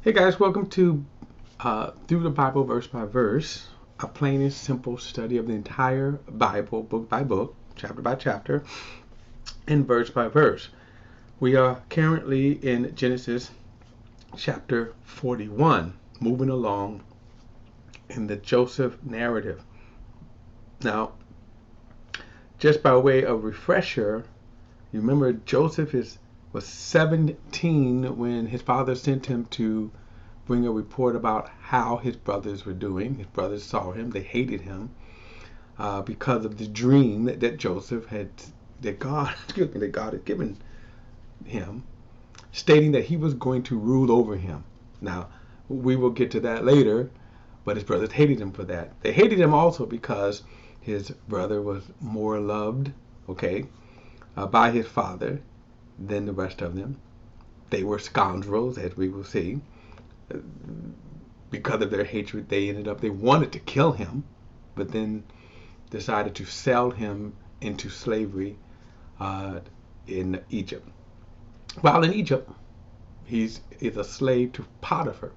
Hey guys, welcome to Through the Bible Verse by Verse, a plain and simple study of the entire Bible, book by book, chapter by chapter, and verse by verse. We are currently in Genesis chapter 41, moving along in the Joseph narrative. Now, just by way of refresher, you remember Joseph was 17 when his father sent him to bring a report about how his brothers were doing. His brothers saw him; they hated him because of the dream that Joseph had, that God, that God had given him, stating that he was going to rule over him. Now, we will get to that later, but his brothers hated him for that. They hated him also because his brother was more loved, by his father than the rest of them. They were scoundrels, as we will see. Because of their hatred, they wanted to kill him, but then decided to sell him into slavery in Egypt. While in Egypt, he's a slave to Potiphar,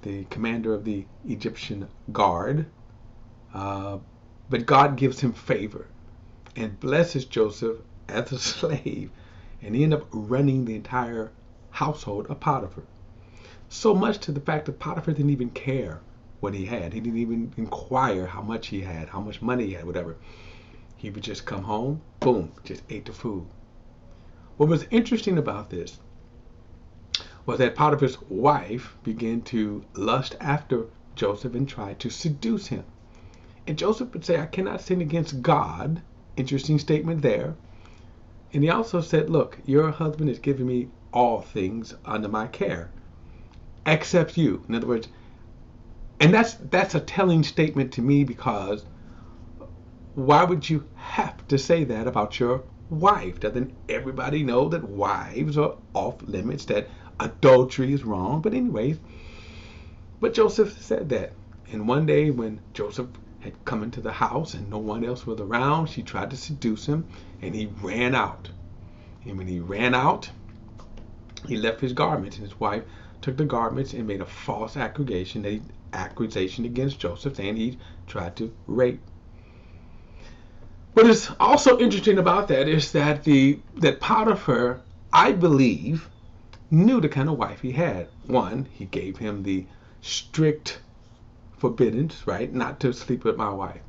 the commander of the Egyptian guard. But God gives him favor and blesses Joseph as a slave, and he ended up running the entire household of Potiphar. So much to the fact that Potiphar didn't even care what he had. He didn't even inquire how much he had, how much money he had, whatever. He would just come home, boom, just ate the food. What was interesting about this was that Potiphar's wife began to lust after Joseph and try to seduce him. And Joseph would say, I cannot sin against God. Interesting statement there. And he also said, look, your husband is giving me all things under my care, except you. In other words, and that's a telling statement to me, because why would you have to say that about your wife? Doesn't everybody know that wives are off limits, that adultery is wrong? But anyways, but Joseph said that. And one day when Joseph had come into the house and no one else was around, she tried to seduce him, and he ran out. And when he ran out, he left his garments, and his wife took the garments and made a false accusation against Joseph, saying he tried to rape. What is also interesting about that is that that Potiphar, I believe, knew the kind of wife he had. One, he gave him the strict forbiddance, right, not to sleep with my wife,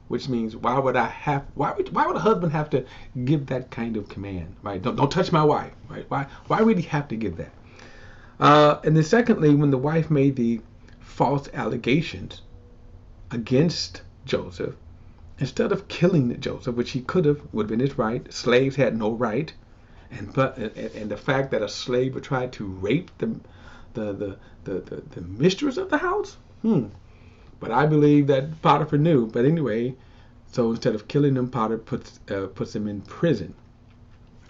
which means why would a husband have to give that kind of command, right? Don't touch my wife, right? Why would he have to give that? And then secondly, when the wife made the false allegations against Joseph, instead of killing Joseph, which he would have been his right, slaves had no right, and the fact that a slave would try to rape the mistress of the house, But I believe that Potiphar knew. But anyway, so instead of killing him, Potiphar puts him in prison.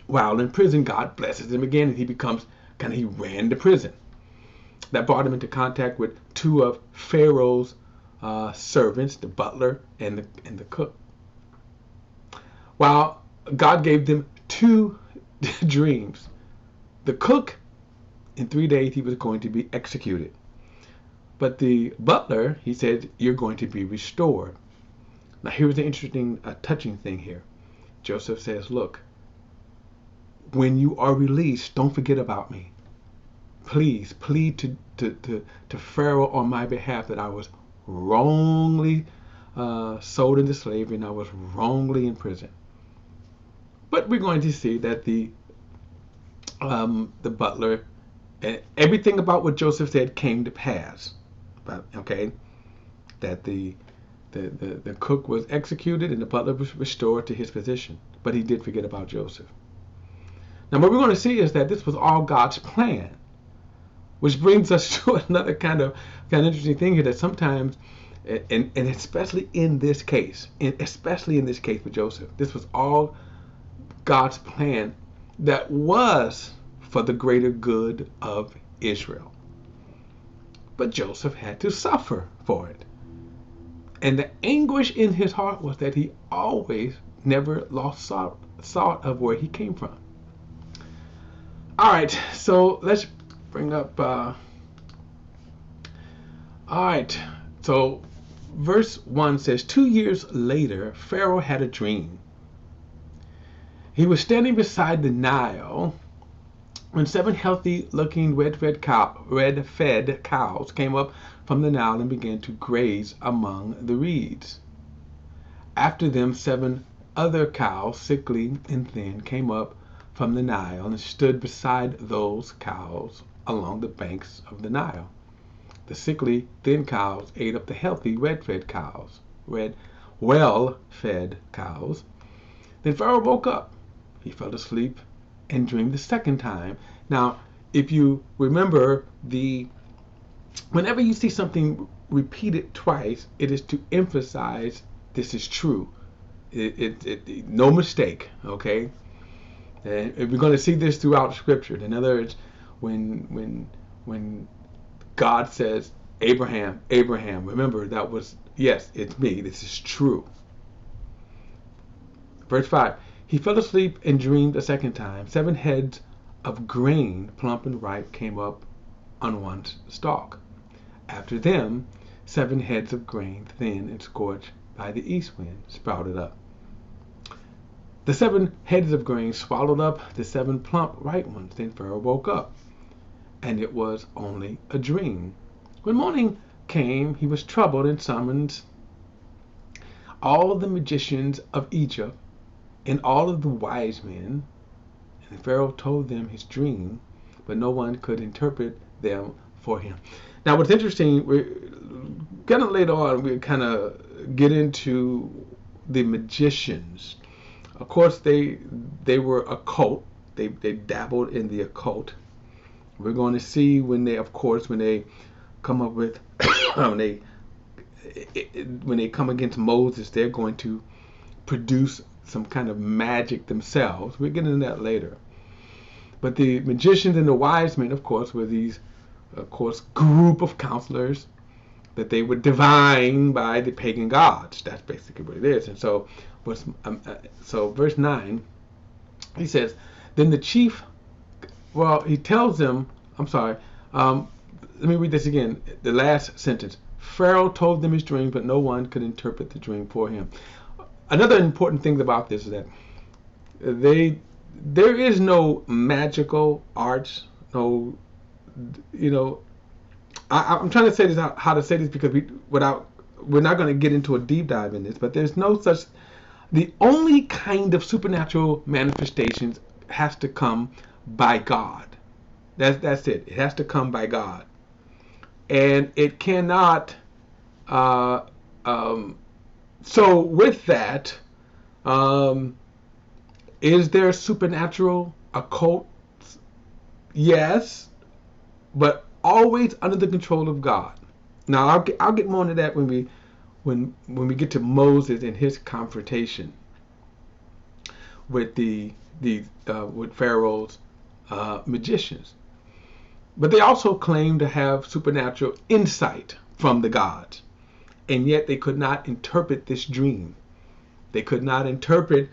While in prison, God blesses him again, and he ran to prison. That brought him into contact with two of Pharaoh's servants, the butler and the cook. While God gave them two dreams. The cook, in 3 days, he was going to be executed. But the butler, he said, you're going to be restored. Now, here's an interesting, touching thing here. Joseph says, look, when you are released, don't forget about me. Please plead to Pharaoh on my behalf that I was wrongly sold into slavery and I was wrongly in prison. But we're going to see that the butler, and everything about what Joseph said came to pass. But that the cook was executed and the butler was restored to his position. But he did forget about Joseph. Now, what we're going to see is that this was all God's plan, which brings us to another kind of interesting thing here, that sometimes, and especially in this case with Joseph, this was all God's plan that was for the greater good of Israel. But Joseph had to suffer for it. And the anguish in his heart was that he always never lost sight of where he came from. All right, so let's bring up All right. So verse 1 says, 2 years later, Pharaoh had a dream. He was standing beside the Nile when 7 healthy-looking red-fed cows came up from the Nile and began to graze among the reeds. After them, 7 other cows, sickly and thin, came up from the Nile and stood beside those cows along the banks of the Nile. The sickly, thin cows ate up the healthy, well-fed cows. Then Pharaoh woke up. He fell asleep and dreamed the second time. Now, if you remember, whenever you see something repeated twice, it is to emphasize this is true. No mistake, okay? And we're going to see this throughout Scripture. In other words, when God says, Abraham, Abraham, remember that was, yes, it's me. This is true. Verse 5, he fell asleep and dreamed a second time. 7 heads of grain, plump and ripe, came up on one stalk. After them, 7 heads of grain, thin and scorched by the east wind, sprouted up. The 7 heads of grain swallowed up the 7 plump, ripe ones. Then Pharaoh woke up, and it was only a dream. When morning came, he was troubled and summoned all the magicians of Egypt and all of the wise men. And Pharaoh told them his dream, but no one could interpret them for him. Now, what's interesting, we're gonna later on we kind of get into the magicians. Of course, they were a cult. They dabbled in the occult. We're going to see when they come up with when they come against Moses, they're going to produce some kind of magic themselves. We'll get into that later. But the magicians and the wise men, of course, were these, of course, group of counselors that they were divine by the pagan gods. That's basically what it is. And so, verse 9, he says, then the chief, he tells them, let me read this again, the last sentence. Pharaoh told them his dream, but no one could interpret the dream for him. Another important thing about this is that there is no magical arts, no, I'm trying to say this how to say this because we're not going to get into a deep dive in this, but there's no such. The only kind of supernatural manifestations has to come by God. That's it. It has to come by God, and it cannot. So with that, is there supernatural occult? Yes, but always under the control of God. Now I'll get more into that when we get to Moses and his confrontation with with Pharaoh's magicians. But they also claim to have supernatural insight from the gods, and yet they could not interpret this dream. They could not interpret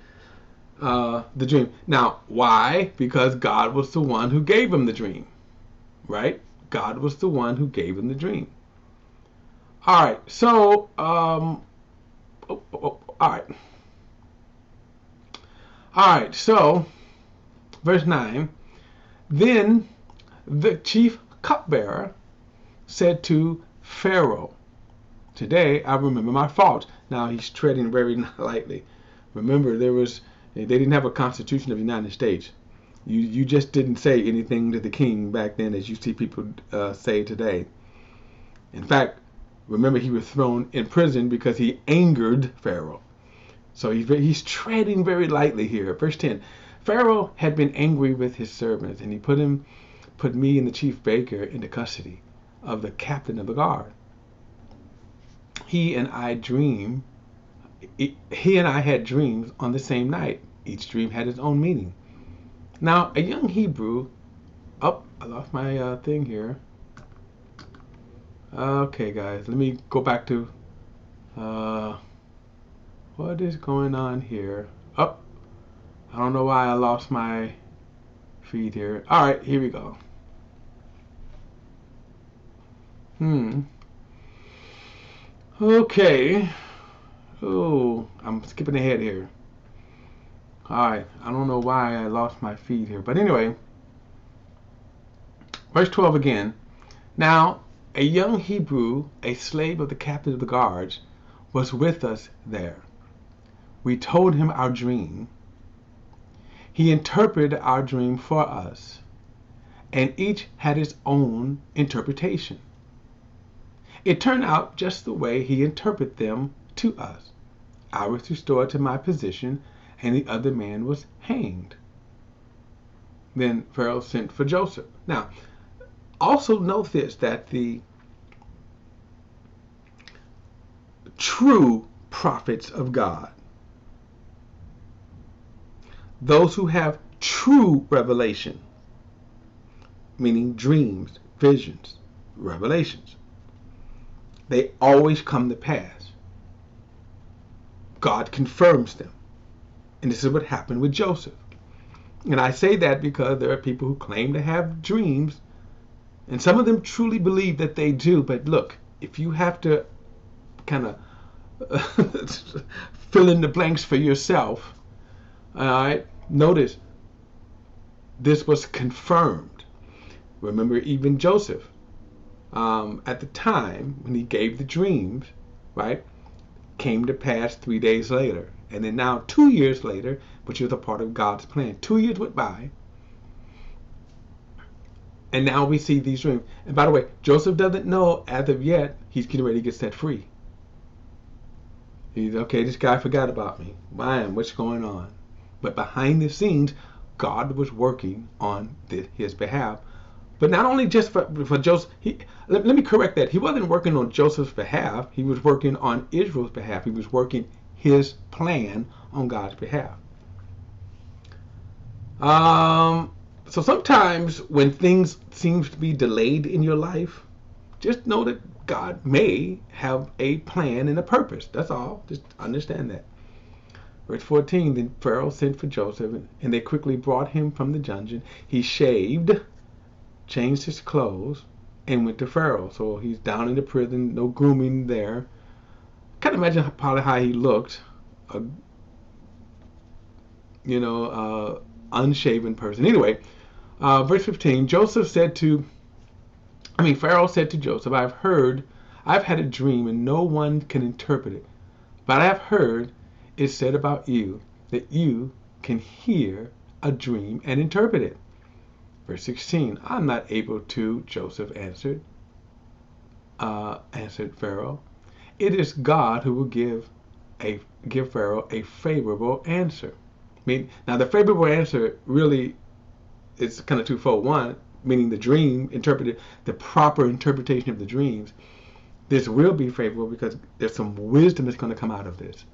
the dream. Now, why? Because God was the one who gave him the dream, right? God was the one who gave him the dream. All right, so, all right, so, verse 9, then the chief cupbearer said to Pharaoh, today I remember my fault. Now he's treading very lightly. Remember, they didn't have a constitution of the United States. You just didn't say anything to the king back then as you see people say today. In fact, remember, he was thrown in prison because he angered Pharaoh. So he's treading very lightly here. Verse 10, Pharaoh had been angry with his servants, and he put me and the chief baker into custody of the captain of the guard. He and I had dreams on the same night. Each dream had its own meaning. Now, a young Hebrew, I lost my thing here. Okay, guys, let me go back to what is going on here. I don't know why I lost my feed here. All right, here we go. Okay. Oh, I'm skipping ahead here. Alright, I don't know why I lost my feed here. But anyway, verse 12 again. Now, a young Hebrew, a slave of the captain of the guards, was with us there. We told him our dream. He interpreted our dream for us, and each had his own interpretation. It turned out just the way he interpreted them to us. I was restored to my position, and the other man was hanged. Then Pharaoh sent for Joseph. Now, also note this, that the true prophets of God, those who have true revelation, meaning dreams, visions, revelations, they always come to pass. God confirms them. And this is what happened with Joseph. And I say that because there are people who claim to have dreams, and some of them truly believe that they do. But look, if you have to kind of fill in the blanks for yourself, all right, notice this was confirmed. Remember, even Joseph, at the time when he gave the dreams, right, came to pass 3 days later. And then now 2 years later, which is a part of God's plan. 2 years went by, and now we see these dreams. And by the way, Joseph doesn't know as of yet he's getting ready to get set free. He's, okay, this guy forgot about me. Man, what's going on? But behind the scenes, God was working on his behalf. But not only just for Joseph. Let me correct that. He wasn't working on Joseph's behalf. He was working on Israel's behalf. He was working his plan on God's behalf. So sometimes when things seem to be delayed in your life, just know that God may have a plan and a purpose. That's all. Just understand that. Verse 14, then Pharaoh sent for Joseph, and they quickly brought him from the dungeon. He shaved, changed his clothes, and went to Pharaoh. So he's down in the prison, no grooming there. Can't imagine probably how he looked. Unshaven person. Anyway, verse 15, Pharaoh said to Joseph, I've had a dream and no one can interpret it. But I have heard it said about you that you can hear a dream and interpret it. Verse 16, I'm not able to, Joseph answered Pharaoh. It is God who will give Pharaoh a favorable answer. Now the favorable answer really is kind of twofold. One, meaning the dream interpreted, the proper interpretation of the dreams. This will be favorable because there's some wisdom that's going to come out of this.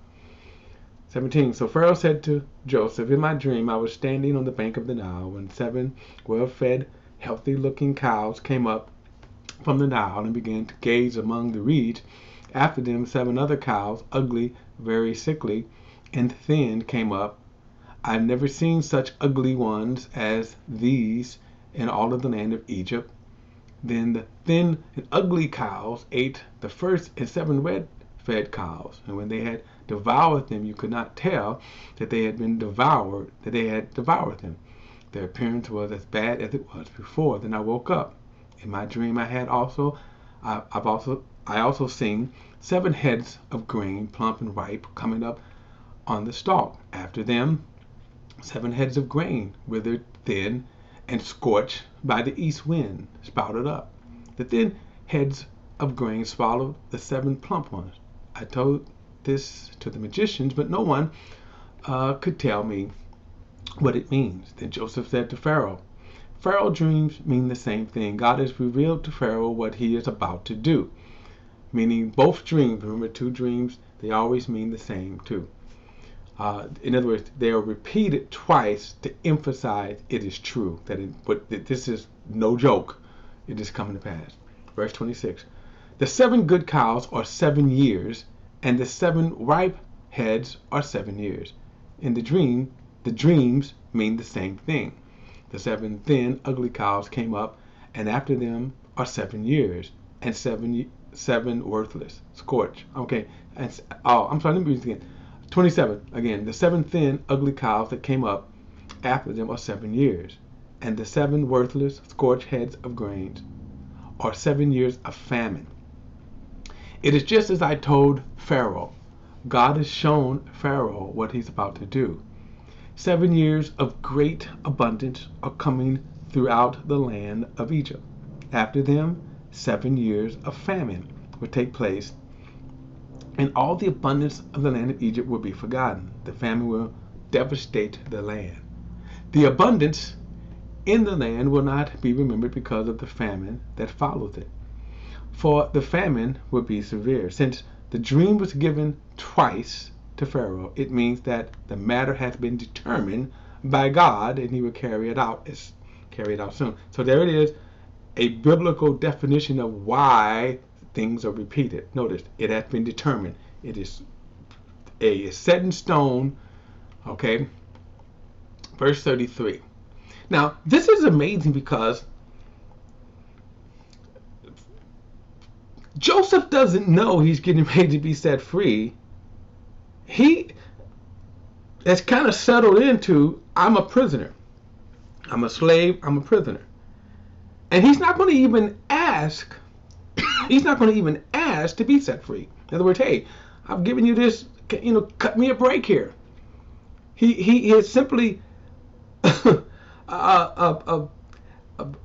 17, so Pharaoh said to Joseph, in my dream I was standing on the bank of the Nile when 7 well-fed, healthy-looking cows came up from the Nile and began to gaze among the reeds. After them 7 other cows, ugly, very sickly, and thin, came up. I've never seen such ugly ones as these in all of the land of Egypt. Then the thin and ugly cows ate the first and 7 red-fed cows, and when they had devoured them, you could not tell that they had devoured them. Their appearance was as bad as it was before. Then I woke up. In my dream I also seen 7 heads of grain, plump and ripe, coming up on the stalk. After them 7 heads of grain, withered, thin, and scorched by the east wind, sprouted up. The thin heads of grain swallowed the 7 plump ones. I told this to the magicians, but no one could tell me what it means. Then Joseph said to Pharaoh, Pharaoh's dreams mean the same thing. God has revealed to Pharaoh what he is about to do. Meaning both dreams, remember 2 dreams, they always mean the same too. In other words, they are repeated twice to emphasize it is true. But this is no joke. It is coming to pass. Verse 26. The 7 good cows are 7 years, and the 7 ripe heads are 7 years. In the dreams mean the same thing. The 7 thin, ugly cows came up, and after them are 7 years, and 7 seven worthless, scorch. Okay, and I'm sorry, let me read it again. 27 again. The seven thin, ugly cows that came up after them are 7 years, and the seven worthless, scorched heads of grains are 7 years of famine. It is just as I told Pharaoh. God has shown Pharaoh what he's about to do. 7 years of great abundance are coming throughout the land of Egypt. After them, 7 years of famine will take place, and all the abundance of the land of Egypt will be forgotten. The famine will devastate the land. The abundance in the land will not be remembered because of the famine that follows it. For the famine will be severe. Since the dream was given twice to Pharaoh, it means that the matter has been determined by God, and he will carry it out soon. So there it is, a biblical definition of why things are repeated. Notice, it has been determined. It is set in stone. Okay. Verse 33. Now, this is amazing because Joseph doesn't know he's getting ready to be set free. He has kind of settled into, I'm a prisoner. I'm a slave. I'm a prisoner. And he's not going to even ask. He's not going to even ask to be set free. In other words, hey, I've given you this, cut me a break here. He is simply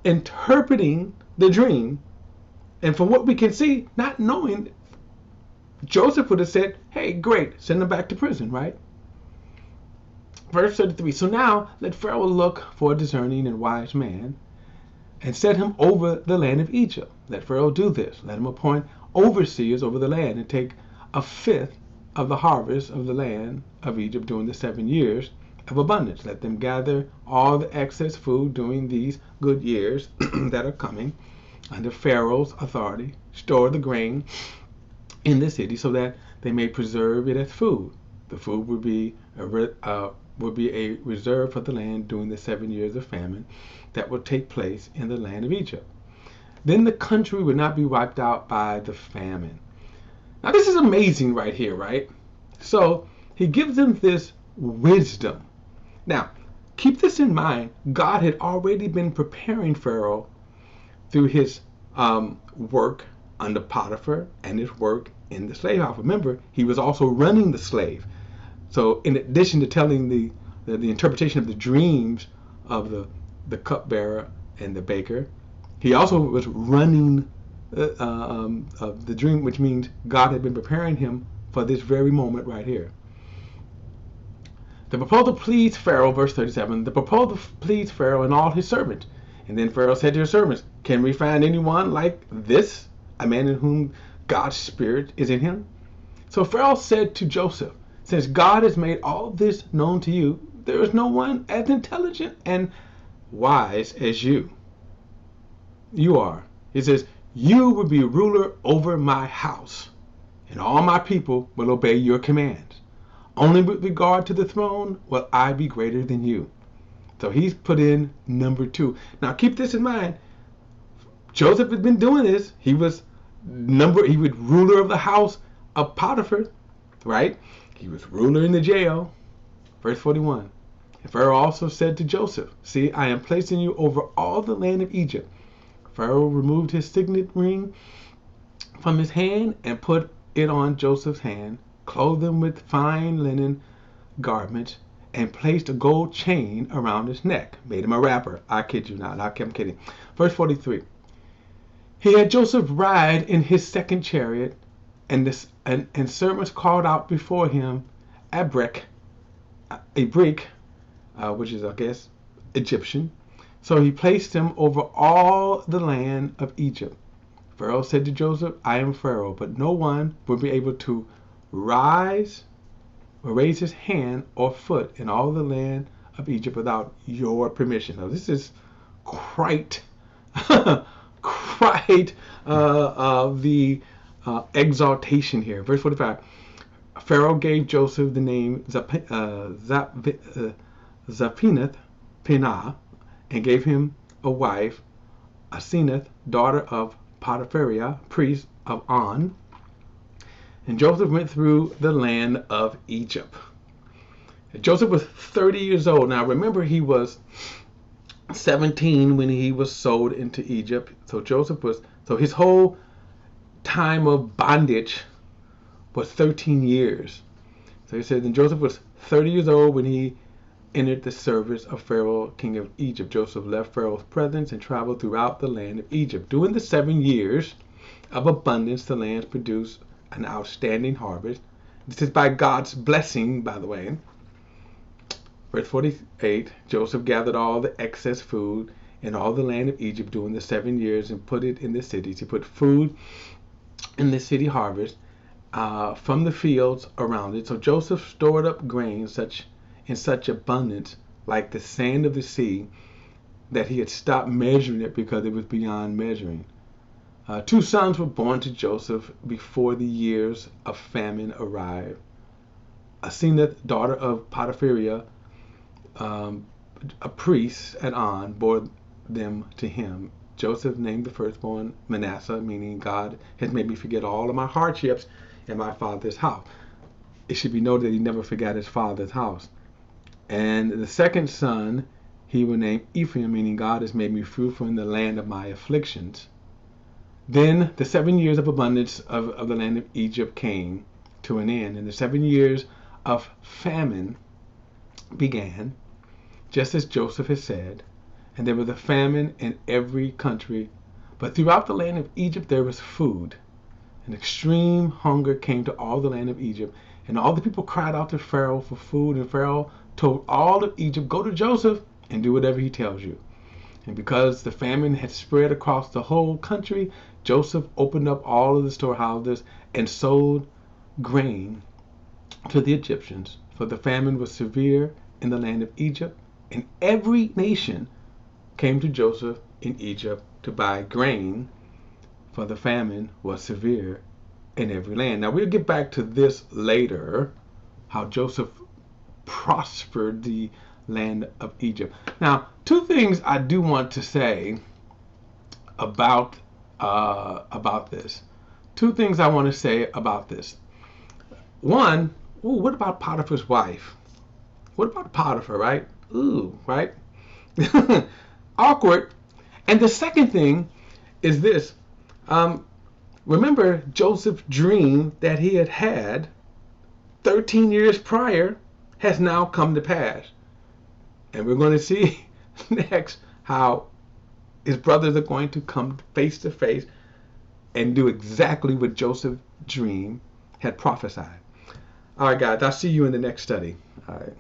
interpreting the dream. And from what we can see, not knowing, Joseph would have said, hey, great, send him back to prison, right? Verse 33, so now let Pharaoh look for a discerning and wise man and set him over the land of Egypt. Let Pharaoh do this. Let him appoint overseers over the land and take a fifth of the harvest of the land of Egypt during the 7 years of abundance. Let them gather all the excess food during these good years that are coming under Pharaoh's authority. Store the grain in the city so that they may preserve it as food. The food will be a reserve for the land during the 7 years of famine that will take place in the land of Egypt. Then the country will not be wiped out by the famine. Now this is amazing right here, right? So he gives them this wisdom. Now, keep this in mind. God had already been preparing Pharaoh through his work under Potiphar and his work in the slave house. Remember, he was also running the slave. So in addition to telling the interpretation of the dreams of the cupbearer and the baker, he also was running the dream, which means God had been preparing him for this very moment right here. The proposal pleased Pharaoh, verse 37, the proposal pleased Pharaoh and all his servants. And then Pharaoh said to his servants, can we find anyone like this, a man in whom God's spirit is in him? So Pharaoh said to Joseph, since God has made all this known to you, there is no one as intelligent and wise as you. You are. He says, you will be ruler over my house, and all my people will obey your commands. Only with regard to the throne will I be greater than you. So he's put in number 2. Now keep this in mind. Joseph had been doing this. He was ruler of the house of Potiphar, right? He was ruler in the jail. Verse 41. And Pharaoh also said to Joseph, see, I am placing you over all the land of Egypt. Pharaoh removed his signet ring from his hand and put it on Joseph's hand, clothed him with fine linen garments, and placed a gold chain around his neck. Made him a rapper. I kid you not. I'm kidding. Verse 43. He had Joseph ride in his second chariot, and servants called out before him a brick, which is, I guess, Egyptian. So he placed him over all the land of Egypt. Pharaoh said to Joseph, I am Pharaoh, but no one will be able to raise his hand or foot in all the land of Egypt without your permission. Now this is quite the exaltation here. Verse 45. Pharaoh gave Joseph the name Zaphenath Pinah, and gave him a wife, Asenath, daughter of Potiphar, priest of On. And Joseph went through the land of Egypt. Joseph was 30 years old. Now remember, he was 17 when he was sold into Egypt. So his whole time of bondage was 13 years. So he said, and Joseph was 30 years old when he entered the service of Pharaoh, king of Egypt. Joseph left Pharaoh's presence and traveled throughout the land of Egypt. During the 7 years of abundance, the land produced an outstanding harvest. This is by God's blessing, by the way. Verse 48, Joseph gathered all the excess food in all the land of Egypt during the 7 years and put it in the cities. He put food in the city harvest from the fields around it. So Joseph stored up grain in such abundance, like the sand of the sea, that he had stopped measuring it because it was beyond measuring. 2 sons were born to Joseph before the years of famine arrived. Asenath, daughter of Potiphar, a priest at On, bore them to him. Joseph named the firstborn Manasseh, meaning God has made me forget all of my hardships in my father's house. It should be noted that he never forgot his father's house. And the second son he will name Ephraim, meaning God has made me fruitful in the land of my afflictions. Then the 7 years of abundance of the land of Egypt came to an end, and the 7 years of famine began, just as Joseph had said, and there was a famine in every country. But throughout the land of Egypt there was food. An extreme hunger came to all the land of Egypt, and all the people cried out to Pharaoh for food, and Pharaoh told all of Egypt, go to Joseph and do whatever he tells you. And because the famine had spread across the whole country, Joseph opened up all of the storehouses and sold grain to the Egyptians, for the famine was severe in the land of Egypt, and every nation came to Joseph in Egypt to buy grain, for the famine was severe in every land. Now we'll get back to this later, how Joseph prospered the land of Egypt. Now, 2 things I do want to say about this. 2 things I want to say about this. One, what about Potiphar's wife? What about Potiphar, right? Ooh, right? Awkward. And the second thing is this. Remember Joseph's dream that he had 13 years prior has now come to pass. And we're going to see next how his brothers are going to come face to face and do exactly what Joseph's dream had prophesied. All right, guys, I'll see you in the next study. All right.